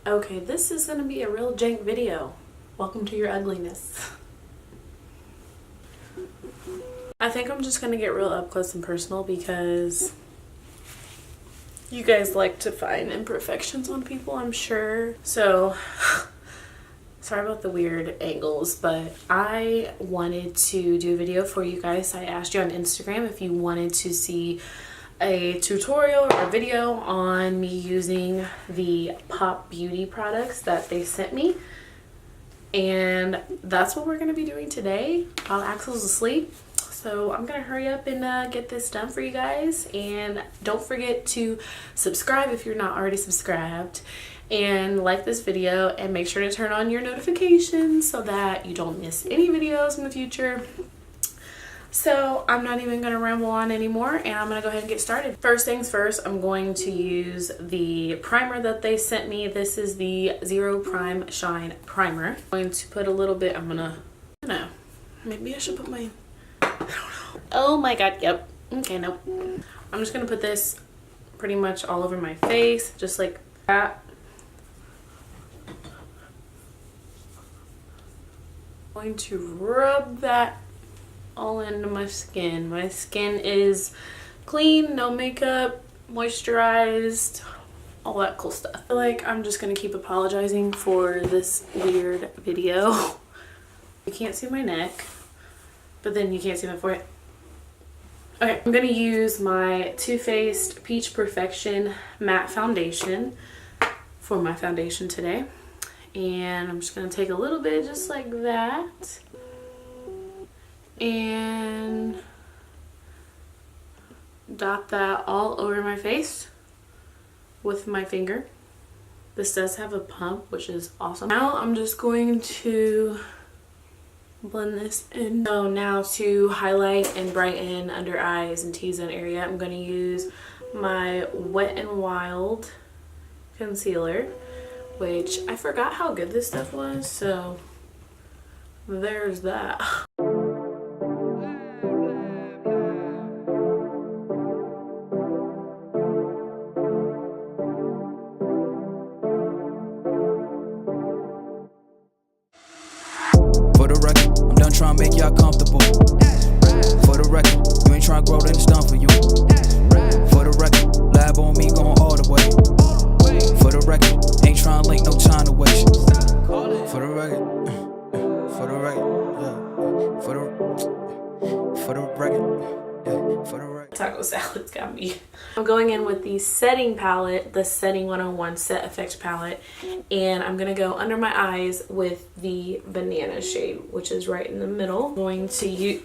Okay, this is gonna be a real jank video. Welcome to your ugliness. I think I'm just gonna get real up close and personal because you guys like to find imperfections on people, I'm sure. So, sorry about the weird angles, but I wanted to do a video for you guys. I asked you on Instagram if you wanted to see a tutorial or a video on me using the PopBeauty products that they sent me. And that's what we're going to be doing today while Axel's asleep. So I'm going to hurry up and get this done for you guys. And don't forget to subscribe if you're not already subscribed. And like this video and make sure to turn on your notifications so that you don't miss any videos in the future. So I'm not even going to ramble on anymore and I'm going to go ahead and get started. First things first, I'm going to use the primer that they sent me. This is the Zero Prime Shine Primer. I'm going to put a little bit, I don't know, maybe I should put my, I don't know. Oh my god, yep. Okay, nope. I'm just going to put this pretty much all over my face, just like that. I'm going to rub that all into my skin. My skin is clean, no makeup, moisturized, all that cool stuff. I feel like I'm just gonna keep apologizing for this weird video. You can't see my neck, but then you can't see my forehead. Okay, I'm gonna use my Too Faced Peach Perfection Matte Foundation for my foundation today. And I'm just gonna take a little bit just like that and dot that all over my face with my finger. This does have a pump, which is awesome. Now I'm just going to blend this in. So now to highlight and brighten under eyes and T-zone area, I'm going to use my Wet n Wild concealer, which I forgot how good this stuff was, so there's that. For the record, I'm done trying to make y'all comfortable. For the record, you ain't trying to grow, then it's done for you. For the record, lab on me going all the way. For the record, ain't trying to link, no time to waste. For the record, for the record, for the record, for the record. Taco salad's got me. I'm going in with the setting palette, the Setting 101 Set Effect palette, and I'm gonna go under my eyes with the banana shade, which is right in the middle. I'm going to use.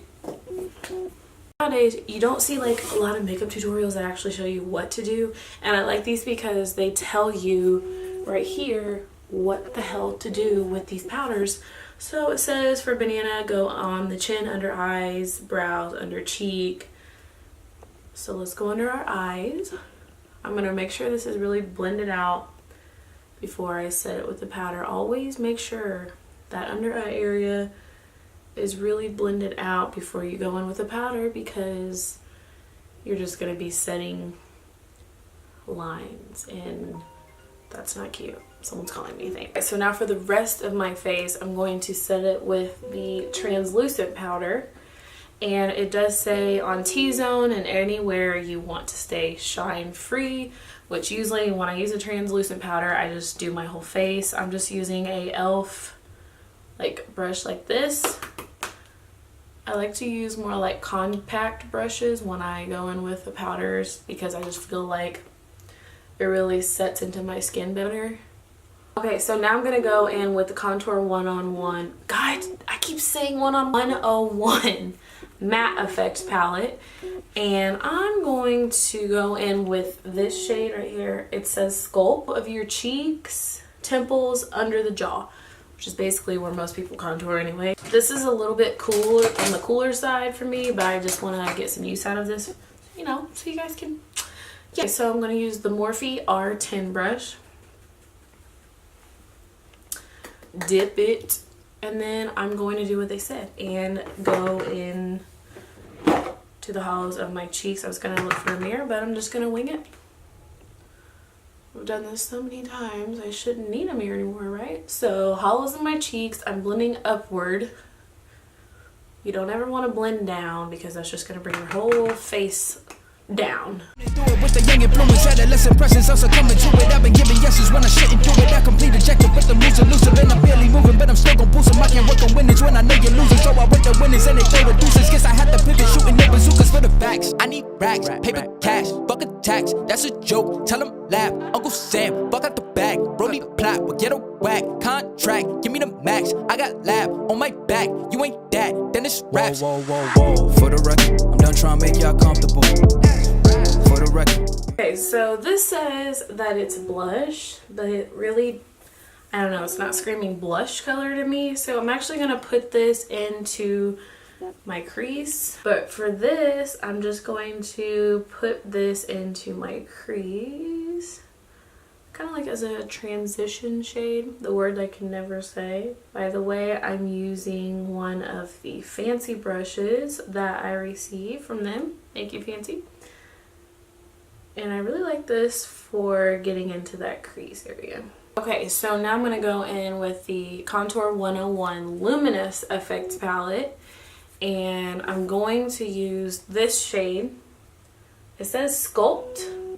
Nowadays, you don't see like a lot of makeup tutorials that actually show you what to do, and I like these because they tell you right here what the hell to do with these powders. So it says for banana, go on the chin, under eyes, brows, under cheek. So let's go under our eyes. I'm gonna make sure this is really blended out before I set it with the powder. Always make sure that under eye area is really blended out before you go in with the powder, because you're just gonna be setting lines and that's not cute. Someone's calling me, thanks. So now for the rest of my face, I'm going to set it with the translucent powder. And it does say on T-zone and anywhere you want to stay shine free, which usually when I use a translucent powder, I just do my whole face. I'm just using a e.l.f. like brush like this. I like to use more like compact brushes when I go in with the powders because I just feel like it really sets into my skin better. Okay, so now I'm gonna go in with the Contour 101. God, I keep saying 101 Matte Effects palette, and I'm going to go in with this shade right here. It says Sculpt of your cheeks, temples, under the jaw, which is basically where most people contour anyway. This is a little bit cooler on the cooler side for me, but I just want to get some use out of this, you know, so you guys can. Yeah, so I'm going to use the Morphe R10 brush. Dip it, and then I'm going to do what they said and go in to the hollows of my cheeks. I was gonna look for a mirror, but I'm just gonna wing it. done this so many times, I shouldn't need a mirror anymore, right? So hollows in my cheeks, I'm blending upward. You don't ever want to blend down because that's just going to bring your whole face down. Do it with the young influence, adolescent presence, also coming to it. I've been giving yeses when I shouldn't do it. I complete ejected, but the moves elusive, and I'm barely moving, but I'm still gon' boost them. I can't work on winnings when I know you're losing, so I work the winners and they throw the deuces. Guess I had to pivot, shooting the bazookas for the facts. I need racks, paper cash, buck attacks. That's a joke, tell them laugh. Uncle Sam, buck out the bag. Brody plot, will get a whack. Contract, give me the max. I got lab on my back. You ain't that, then it's raps. Whoa, whoa, whoa, whoa. For the record, I'm done trying to make y'all comfortable. For the record. Okay, so this says that it's blush, but it really, I don't know, it's not screaming blush color to me. So I'm actually going to put this into my crease. But for this, I'm just going to put this into my crease. Kind of like as a transition shade, the word I can never say. By the way, I'm using one of the fancy brushes that I received from them. Thank you, Fancy. And I really like this for getting into that crease area. Okay, so now I'm going to go in with the Contour 101 Luminous Effects palette. And I'm going to use this shade. It says Sculpt.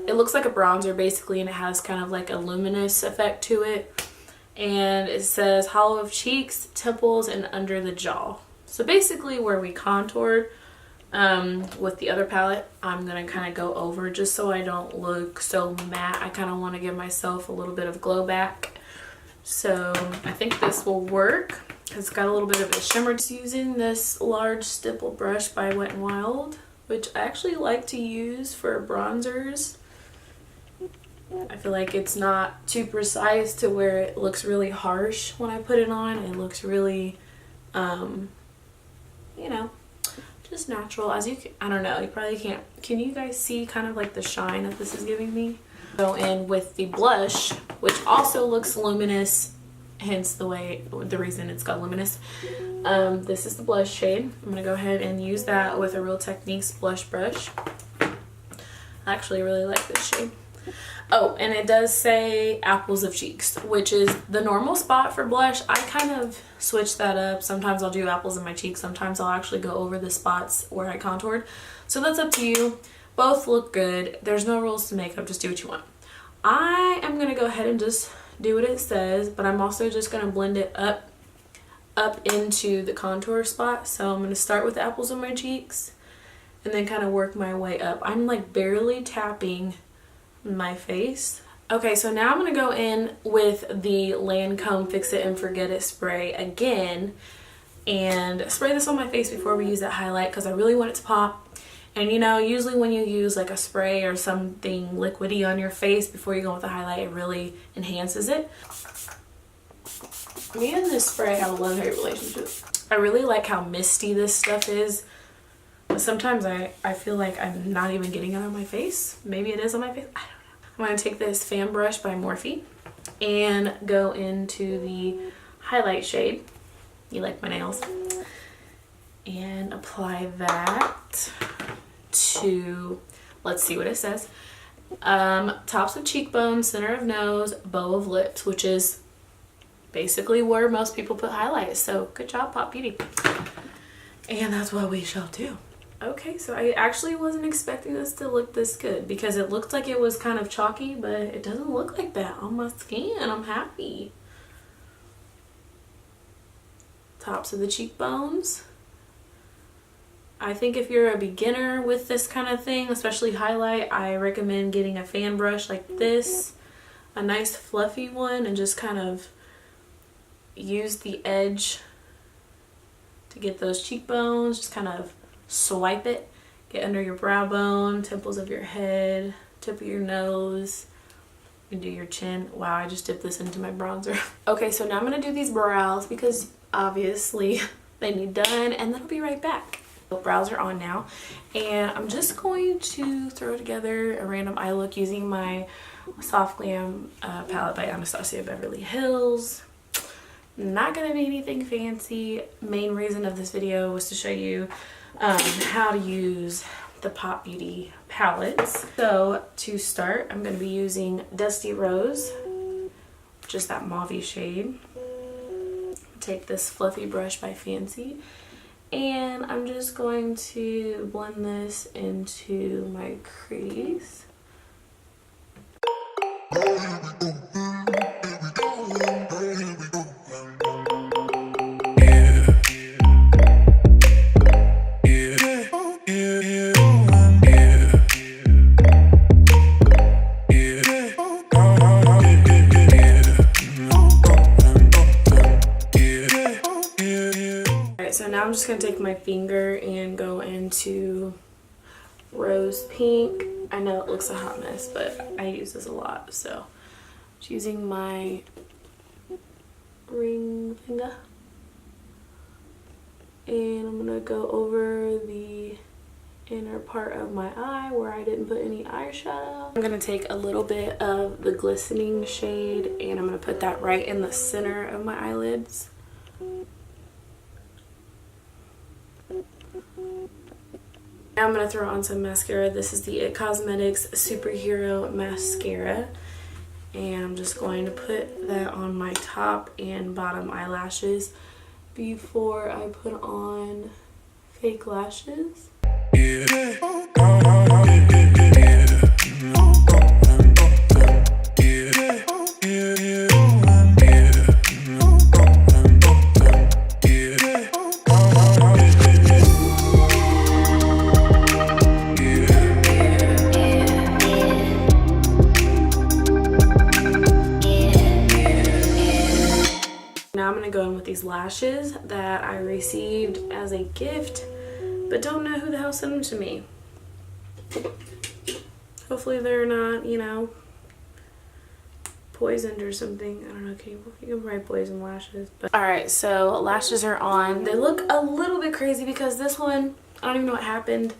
It looks like a bronzer basically, and it has kind of like a luminous effect to it. And it says hollow of cheeks, temples, and under the jaw. So basically where we contoured with the other palette, I'm going to kind of go over just so I don't look so matte. I kind of want to give myself a little bit of glow back. So I think this will work. It's got a little bit of a shimmer. Just using this large stipple brush by Wet n Wild, which I actually like to use for bronzers. I feel like it's not too precise to where it looks really harsh when I put it on. It looks really, you know, just natural. As you can, I don't know, you probably can't. Can you guys see kind of like the shine that this is giving me? Go in with the blush, which also looks luminous, hence the reason it's got luminous. This is the blush shade. I'm gonna go ahead and use that with a Real Techniques blush brush. I actually really like this shade. Oh, and it does say apples of cheeks, which is the normal spot for blush. I kind of switch that up. Sometimes I'll do apples in my cheeks. Sometimes I'll actually go over the spots where I contoured. So that's up to you. Both look good. There's no rules to makeup. Just do what you want. I am going to go ahead and just do what it says, but I'm also just going to blend it up into the contour spot. So I'm going to start with the apples of my cheeks and then kind of work my way up. I'm like barely tapping my face. Okay, so now I'm going to go in with the Lancome Fix It and Forget It spray again and spray this on my face before we use that highlight because I really want it to pop. And you know, usually when you use like a spray or something liquidy on your face before you go with the highlight, it really enhances it. Me and this spray have a love-hate relationship. I really like how misty this stuff is. But sometimes I feel like I'm not even getting it on my face. Maybe it is on my face. I don't know. I'm going to take this fan brush by Morphe and go into the highlight shade. You like my nails? And apply that to, let's see what it says. Tops of cheekbones, center of nose, bow of lips, which is basically where most people put highlights. So good job, Pop Beauty. And that's what we shall do. Okay, so I actually wasn't expecting this to look this good because it looked like it was kind of chalky, but it doesn't look like that on my skin. I'm happy. Tops of the cheekbones. I think if you're a beginner with this kind of thing, especially highlight, I recommend getting a fan brush like this, a nice fluffy one, and just kind of use the edge to get those cheekbones. Just kind of swipe it, get under your brow bone, temples of your head, tip of your nose, and do your chin. Wow, I just dipped this into my bronzer. Okay, so now I'm going to do these brows because obviously they need done, and then I'll be right back. The brows are on now, and I'm just going to throw together a random eye look using my Soft Glam palette by Anastasia Beverly Hills. Not gonna be anything fancy. Main reason of this video was to show you how to use the PopBeauty palettes. So to start, I'm going to be using Dusty Rose, just that mauve shade. Take this fluffy brush by Fancy, and I'm just going to blend this into my crease. So now I'm just going to take my finger and go into Rose Pink. I know it looks a hot mess, but I use this a lot. So just using my ring finger. And I'm going to go over the inner part of my eye where I didn't put any eyeshadow. I'm going to take a little bit of the glistening shade and I'm going to put that right in the center of my eyelids. Now I'm going to throw on some mascara. This is the It Cosmetics Superhero Mascara. And I'm just going to put that on my top and bottom eyelashes before I put on fake lashes. Now I'm going to go in with these lashes that I received as a gift, but don't know who the hell sent them to me. Hopefully they're not, you know, poisoned or something. I don't know, you can probably poison lashes. But alright, so lashes are on. They look a little bit crazy because this one, I don't even know what happened.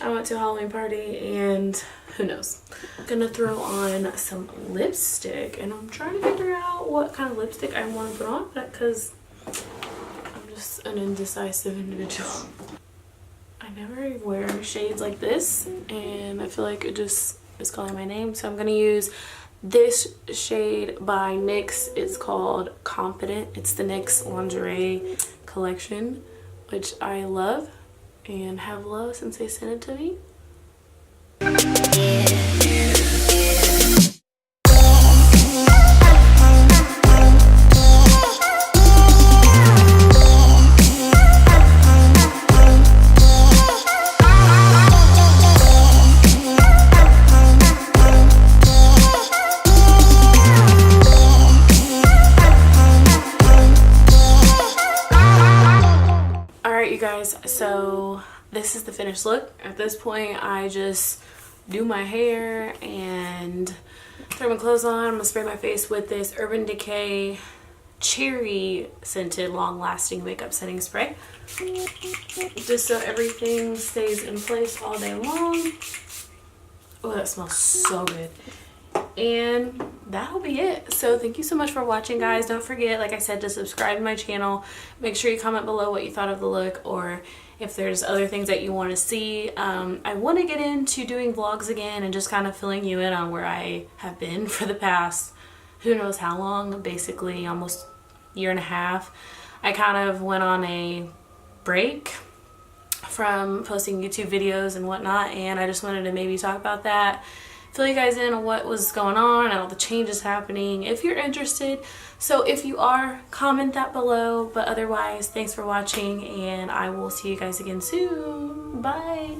I went to a Halloween party and who knows. I'm gonna throw on some lipstick and I'm trying to figure out what kind of lipstick I want to put on because I'm just an indecisive individual. I never wear shades like this and I feel like it just is calling my name, so I'm gonna use this shade by NYX. It's called Confident. It's the NYX lingerie collection, which I love and have loved since they sent it to me. Alright, you guys, so this is the finished look. At this point, I just do my hair and throw my clothes on. I'm gonna spray my face with this Urban Decay cherry scented long-lasting makeup setting spray, just so everything stays in place all day long. Oh, that smells so good. And that'll be it. So thank you so much for watching, guys. Don't forget, like I said, to subscribe to my channel. Make sure you comment below what you thought of the look, or if there's other things that you want to see. I want to get into doing vlogs again and just kind of filling you in on where I have been for the past who knows how long, basically almost a year and a half. I kind of went on a break from posting YouTube videos and whatnot, and I just wanted to maybe talk about that, fill you guys in on what was going on and all the changes happening if you're interested. So if you are, comment that below. But otherwise, thanks for watching and I will see you guys again soon. Bye.